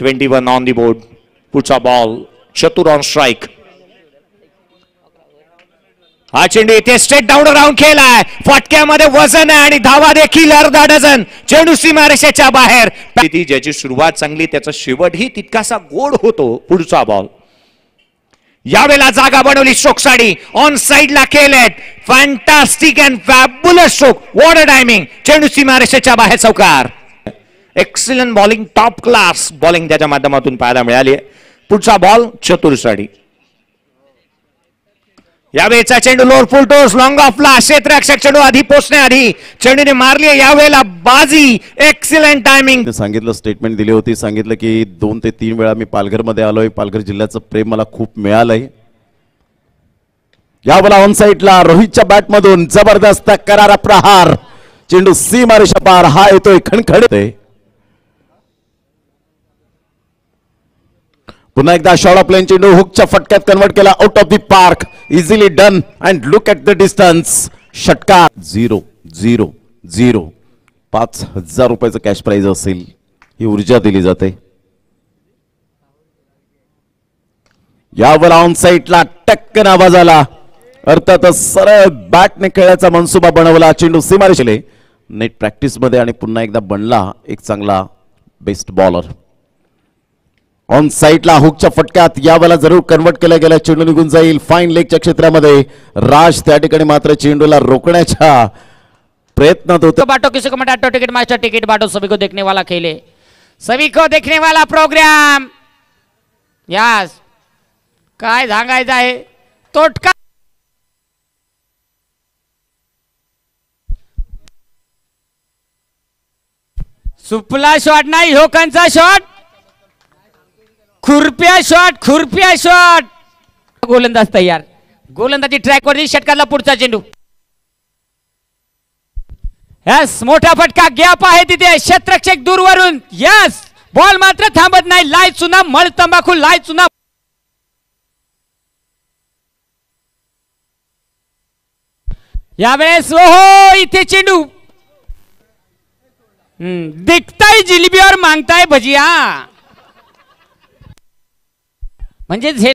21 on the board. पुढचा ball चतुर on strike. हा चेंडू इथे स्ट्रेट डाऊन राऊंड खेळलाय. फटक्यामध्ये वजन आहे आणि धावा देखील अर्धा डझन. चेंडू सीमारेषेच्या बाहेर. ज्याची सुरुवात चांगली त्याचा शेवटही तितकासा गोड होतो. पुढचा बॉल यावेळेला जागा बनवली स्ट्रोकसाठी. ऑन साइडला खेळलेत. Fantastic and fabulous stroke. What a timing. चेंडू सीमारेषेच्या बाहेर चौकार. Excellent bowling. Top class bowling त्याच्या माध्यमातून पाहायला मिळाली. पुढचा बॉल चतुरसाठी. यावेळेचा चेंडू लोअर फुल टोस लॉंग ऑफला. क्षेत्ररक्षक चेंडू आधी पोचण्याआधी चेंडूने मारली. यावेळेला बाजी. Excellent timing. सांगितलं, स्टेटमेंट दिली होती. सांगितलं की 2 ते 3 वेळा मी पालघरमध्ये आलोय. पालघर जिल्ह्याचं प्रेम मला खूप मिळालंय. यावेळेला ऑन साइडला रोहितच्या बॅटमधून जबरदस्त करारा प्रहार. चेंडू सीमारेषा पार. हा येतोय खणखणीत. पुन्हा एकदा शॉट ऑफ प्लेन. चेंडू हुकच्या फटक्यात कन्वर्ट केला. Out of the park. Easily done. And look at the distance. षटकार. 0-0-0. 5,000 रुपयाचं कॅश प्राइज असेल. ही ऊर्जा दिली जाते. यावर ऑन साइडला टक्कन आवाज आला. अर्थातच सरळ बॅटने खेळायचा मनसुबा बनवला. चेंडू सीमारेषेले. नेट प्रॅक्टिस मध्ये आणि पुन्हा एकदा बनला एक चांगला बेस्ट बॉलर. ऑन साइडला हुकच्या फटक्यात यावेळेला जरूर कन्वर्ट केला गेला. चेंडू निघून जाईल फाईन लेगच्या क्षेत्रामध्ये. राज त्या ठिकाणी मात्र चेंडूला रोखण्याच्या प्रयत्नात होते. बाटो किसी को मटाटो टिकट मास्टर टिकट बाटो सभी को देखने वाला खेले सभी को देखने वाला प्रोग्राम. यस काय सांगायचं आहे. तोटका सुपला शॉट नाही. होकांचा शॉट. खुरप्या शॉट. गोलंदाज तयार. गोलंदाजी ट्रॅक वरती. षटकाला पुढचा चेंडू. यस मोठा फटका. गॅप आहे तिथे. क्षेत्ररक्षक दूरवरून. यस बॉल मात्र थांबत नाही. लाय चुना मळ तंबाखू. लाय चुना. यावेळेस ओहो इथे चेंडू. दिखताय जिलेबी और मांगताय भजिया. म्हणजे